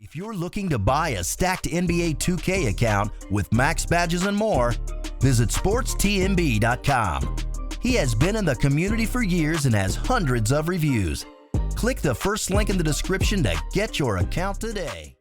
If you're looking to buy a stacked NBA 2K account with max badges and more, visit sportstmb.com. He has been in the community for years and has hundreds of reviews. Click the first link in the description to get your account today.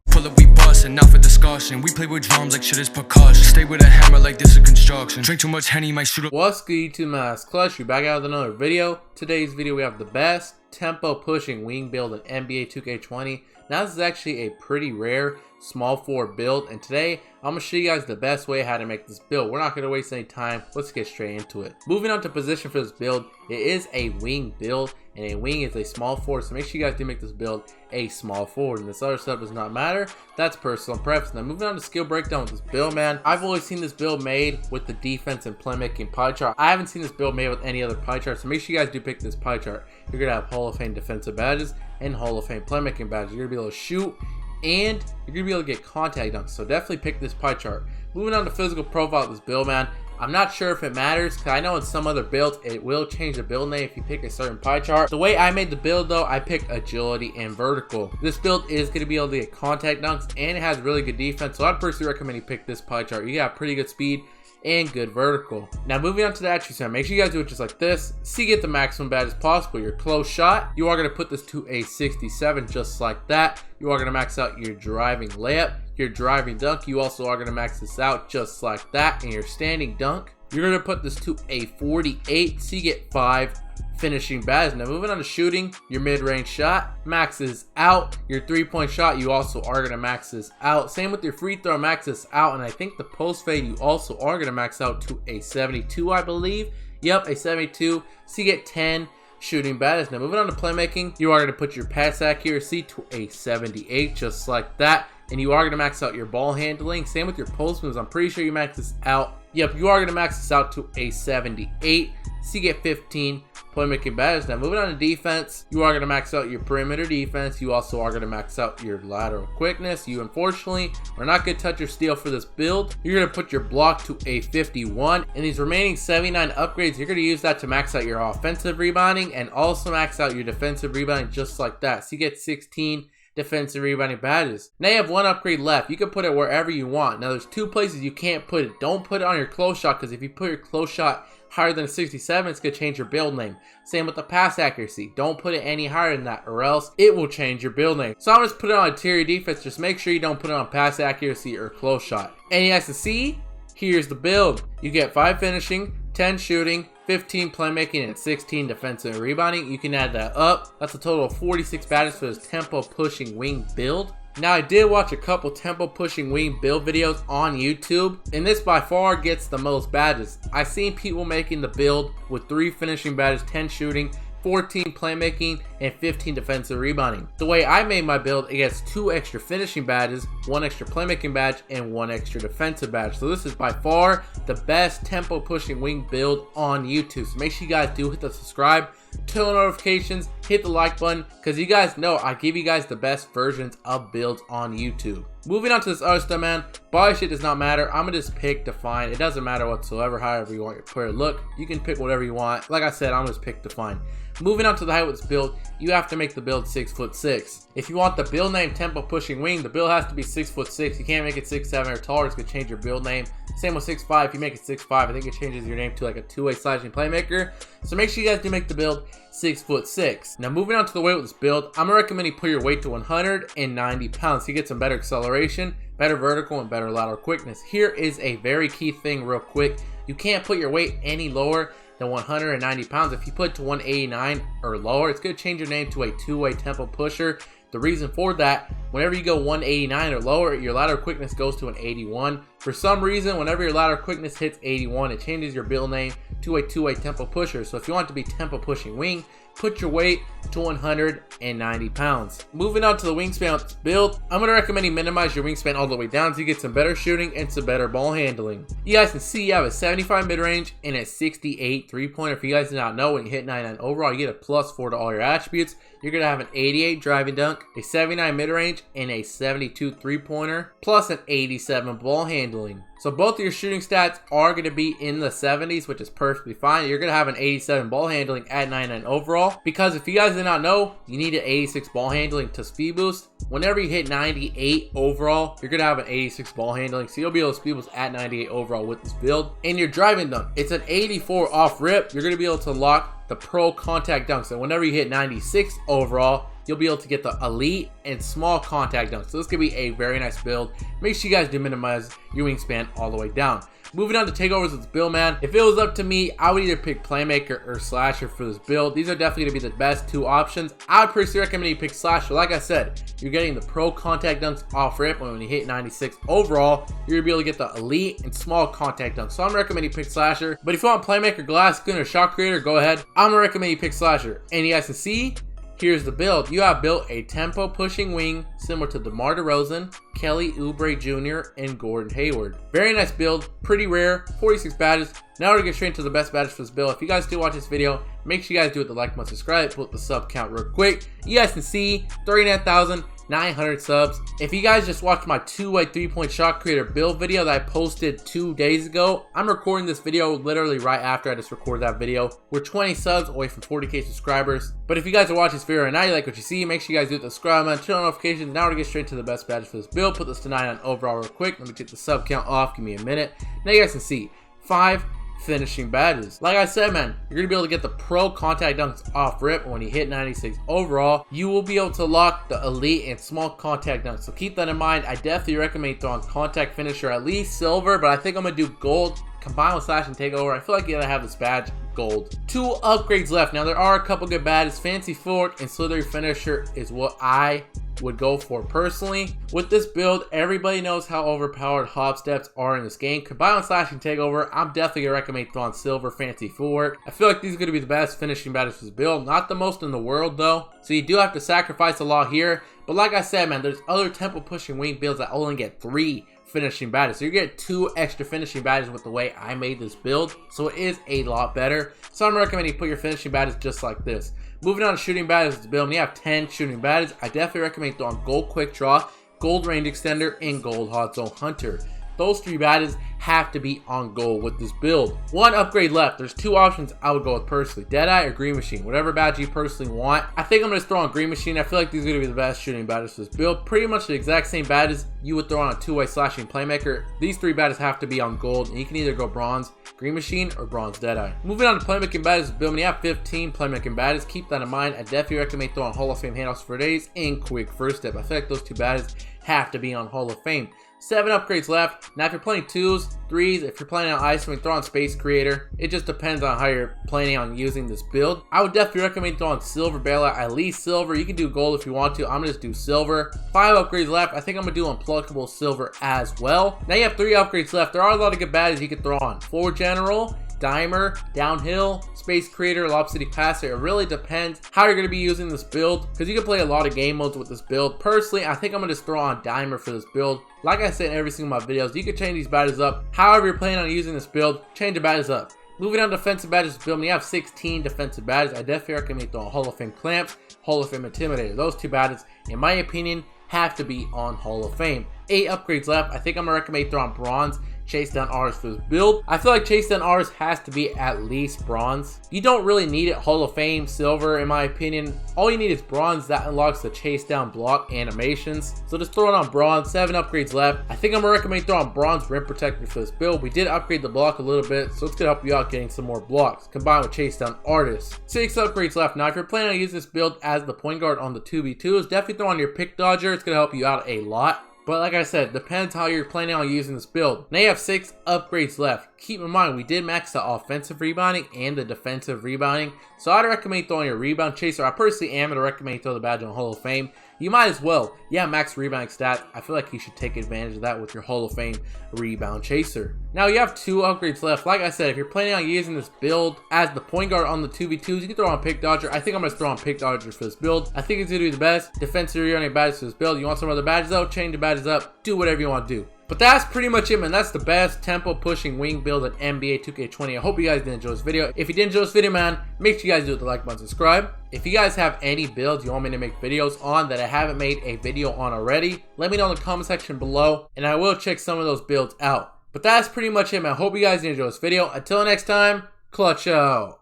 Pull up, we bustin', not for discussion. We play with drums like shit is percussion. Stay with a hammer like this is construction. Drink too much Henny, might shoot up. What's good, YouTube? Mascot, we back out with another video. Today's video, we have the best tempo pushing wing build in NBA 2K20. Now this is actually a pretty rare small forward build, and today I'm going to show you guys the best way how to make this build. We're not going to waste any time. Let's get straight into it. Moving on to position for this build, it is a wing build, and a wing is a small forward, so make sure you guys do make this build a small forward, and this other stuff does not matter. That's personal preference. Now moving on to skill breakdown with this build, man, I've always seen this build made with the defense and playmaking pie chart. I haven't seen this build made with any other pie chart, so make sure you guys do pick this pie chart. You're going to have Hall of Fame defensive badges and Hall of Fame playmaking badges. You're going to be able to shoot, and you're going to be able to get contact dunks, so definitely pick this pie chart. Moving on to physical profile of this build, man, I'm not sure if it matters, because I know in some other builds it will change the build name if you pick a certain pie chart. The way I made the build though, I picked agility and vertical. This build is going to be able to get contact dunks, and it has really good defense, so I'd personally recommend you pick this pie chart. You got pretty good speed and good vertical. Now moving on to the attributes, make sure you guys do it just like this. So you get the maximum badges possible. Your close shot, you are going to put this to a 67 just like that. You are going to max out your driving layup. Your driving dunk, you also are going to max this out just like that. And your standing dunk, you're going to put this to a 48, so you get 5 finishing badges. Now moving on to shooting, your mid-range shot maxes out. Your three-point shot, you also are going to max this out. Same with your free throw, max this out. And I think the post fade, you also are going to max out to a 72, I believe. Yep, a 72, so you get 10 shooting badges. Now moving on to playmaking, you are going to put your pass accuracy to a 78 just like that, and you are going to max out your ball handling. Same with your post moves, I'm pretty sure you max this out. Yep, you are going to max this out to a 78, so you get 15 playmaking badges. Now moving on to defense, you are going to max out your perimeter defense. You also are going to max out your lateral quickness. You unfortunately are not going to touch your steal for this build. You're going to put your block to a 51, and these remaining 79 upgrades, you're going to use that to max out your offensive rebounding and also max out your defensive rebounding just like that, so you get 16 defensive rebounding badges. Now you have one upgrade left. You can put it wherever you want. Now there's two places you can't put it. Don't put it on your close shot, because if you put your close shot higher than a 67, it's going to change your build name. Same with the pass accuracy. Don't put it any higher than that, or else it will change your build name. So I'm just put it on interior defense. Just make sure you don't put it on pass accuracy or close shot. And you guys can see, here's the build. You get 5 finishing, 10 shooting, 15 playmaking, and 16 defensive and rebounding. You can add that up. That's a total of 46 badges for this tempo pushing wing build. Now I did watch a couple tempo pushing wing build videos on YouTube, and this by far gets the most badges. I've seen people making the build with 3 finishing badges, 10 shooting, 14 playmaking, and 15 defensive rebounding. The way I made my build, it gets 2 extra finishing badges, 1 extra playmaking badge, and 1 extra defensive badge. So this is by far the best tempo pushing wing build on YouTube. So make sure you guys do hit the subscribe, turn on notifications, hit the like button, because you guys know I give you guys the best versions of builds on YouTube. Moving on to this other stuff, man, body shape does not matter. I'm gonna just pick define. It doesn't matter whatsoever. However you want your player to look, you can pick whatever you want. Like I said, I'm just pick define. Moving on to the height with this build, you have to make the build 6'6". If you want the build name tempo pushing wing, the build has to be 6'6". You can't make it 6'7" or taller. It's gonna change your build name. Same with 6'5". If you make it 6'5", I think it changes your name to like a two-way sliding playmaker. So make sure you guys do make the build 6'6". Now moving on to the weight with this build, I'm gonna recommend you put your weight to 190 pounds. So you get some better acceleration, better vertical, and better lateral quickness. Here is a very key thing real quick. You can't put your weight any lower than 190 pounds. If you put it to 189 or lower, it's going to change your name to a two-way tempo pusher. The reason for that, whenever you go 189 or lower, your lateral quickness goes to an 81. For some reason, whenever your lateral quickness hits 81, it changes your build name to a two-way tempo pusher. So if you want it to be tempo pushing wing, put your weight to 190 pounds. Moving on to the wingspan with this build, I'm going to recommend you minimize your wingspan all the way down so you get some better shooting and some better ball handling. You guys can see you have a 75 mid-range and a 68 three-pointer. If you guys did not know, when you hit 99 overall, you get a +4 to all your attributes. You're going to have an 88 driving dunk, a 79 mid-range, and a 72 three-pointer, plus an 87 ball handling. So both of your shooting stats are going to be in the 70s, which is perfectly fine. You're going to have an 87 ball handling at 99 overall, because if you guys did not know, you need an 86 ball handling to speed boost. Whenever you hit 98 overall, you're going to have an 86 ball handling, so you'll be able to speed boost at 98 overall with this build. And your driving dunk, it's an 84 off rip. You're going to be able to lock the pro contact dunk, so whenever you hit 96 overall, you'll be able to get the elite and small contact dunk. So this could be a very nice build. Make sure you guys do minimize your wingspan all the way down. Moving on to takeovers with this build, man. If it was up to me, I would either pick playmaker or slasher for this build. These are definitely going to be the best two options. I would personally recommend you pick slasher. Like I said, you're getting the pro contact dunks off rip, and when you hit 96 overall, you're going to be able to get the elite and small contact dunks. So I'm recommending you pick slasher. But if you want playmaker, glass skin, or shot creator, go ahead. I'm going to recommend you pick slasher. And you guys can see, here's the build. You have built a tempo pushing wing similar to DeMar DeRozan, Kelly Oubre Jr., and Gordon Hayward. Very nice build, pretty rare, 46 badges. Now we're gonna get straight into the best badges for this build. If you guys do watch this video, make sure you guys do it the like button, subscribe, put the sub count real quick. You guys can see 39,900 subs. If you guys just watched my two-way three-point shot creator build video that I posted 2 days ago, I'm recording this video literally right after I just recorded that video. We're 20 subs away from 40k subscribers. But if you guys are watching this video right now, you like what you see, make sure you guys do the subscribe button, turn on notifications. Now we're gonna get straight to the best badges for this build. Put this to 9 on overall real quick. Let me take the sub count off, give me a minute. Now you guys can see 5 finishing badges. Like I said, man, you're gonna be able to get the pro contact dunks off rip. When you hit 96 overall, you will be able to lock the elite and small contact dunks. So keep that in mind. I definitely recommend throwing contact finisher, at least silver, but I think I'm gonna do gold combined with slash and takeover. I feel like you gotta have this badge gold. 2 upgrades left. Now there are a couple good badges. Fancy fork and slithery finisher is what I would go for personally. With this build, everybody knows how overpowered hop steps are in this game. Combined with slash and takeover, I'm definitely gonna recommend throwing silver fancy fork. I feel like these are gonna be the best finishing badges for this build. Not the most in the world though, so you do have to sacrifice a lot here. But like I said, man, there's other tempo pushing wing builds that only get 3 finishing badges, so you get 2 extra finishing badges with the way I made this build, so it is a lot better. So I'm recommending you put your finishing badges just like this. Moving on to shooting badges with this build, when you have 10 shooting badges, I definitely recommend throwing gold quick draw, gold range extender, and gold hot zone hunter. Those 3 badges have to be on gold with this build. 1 upgrade left. There's 2 options I would go with personally. Deadeye or Green Machine. Whatever badge you personally want. I think I'm going to throw on Green Machine. I feel like these are going to be the best shooting badges for this build. Pretty much the exact same badges you would throw on a two-way slashing playmaker. These 3 badges have to be on gold, and you can either go bronze, Green Machine, or bronze Deadeye. Moving on to playmaking badges build, when you have 15 playmaking badges, keep that in mind. I definitely recommend throwing Hall of Fame handoffs for days and quick first step. I feel like those 2 badges have to be on Hall of Fame. 7 upgrades left. Now if you're playing 2s, 3s, if you're planning on isoming, throw on Space Creator. It just depends on how you're planning on using this build. I would definitely recommend throwing silver bailout, at least silver. You can do gold if you want to. I'm gonna just do silver. 5 upgrades left. I think I'm gonna do unpluckable silver as well. Now you have 3 upgrades left. There are a lot of good badges you can throw on. Forward General, Dimer, Downhill, Space Creator, Lob City Passer. It really depends how you're going to be using this build, because you can play a lot of game modes with this build. Personally, I think I'm going to just throw on Dimer for this build. Like I said in every single of my videos, you can change these badges up. However you're planning on using this build, change the badges up. Moving on to defensive badges build, when you have 16 defensive badges, I definitely recommend throwing Hall of Fame Clamps, Hall of Fame Intimidator. Those 2 badges, in my opinion, have to be on Hall of Fame. 8 upgrades left. I think I'm going to recommend throwing Bronze Chase Down RAREST for this build. I feel like Chase Down RAREST has to be at least bronze. You don't really need it Hall of Fame silver, in my opinion. All you need is bronze. That unlocks the chase down block animations. So just throw it on bronze. 7 upgrades left. I think I'm gonna recommend throwing bronze rim protector for this build. We did upgrade the block a little bit, so it's gonna help you out getting some more blocks combined with Chase Down Artist. 6 upgrades left. Now if you're planning on using this build as the point guard on the 2v2s, definitely throw on your pick dodger. It's gonna help you out a lot. But like I said, depends how you're planning on using this build. Now you have 6 upgrades left. Keep in mind, we did max the offensive rebounding and the defensive rebounding. So I'd recommend throwing your rebound chaser. I personally am going to recommend throw the badge on Hall of Fame. You might as well. Yeah, max rebounding stat. I feel like you should take advantage of that with your Hall of Fame rebound chaser. Now you have 2 upgrades left. Like I said, if you're planning on using this build as the point guard on the 2v2s, you can throw on pick dodger. I think I'm going to throw on pick dodger for this build. I think it's going to be the best defensive rebounding badges for this build. You want some other badges out? Change the badges up. Do whatever you want to do. But that's pretty much it, man. That's the best tempo pushing wing build in NBA 2K20. I hope you guys did enjoy this video. If you did enjoy this video, man, make sure you guys do the like button, subscribe. If you guys have any builds you want me to make videos on that I haven't made a video on already, let me know in the comment section below, and I will check some of those builds out. But that's pretty much it, man. I hope you guys enjoyed this video. Until next time, clutch out.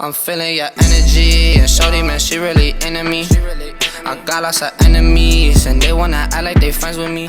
I'm feeling your energy, and shorty, man, she really into me. I got lots of enemies, and they wanna act like they friends with me.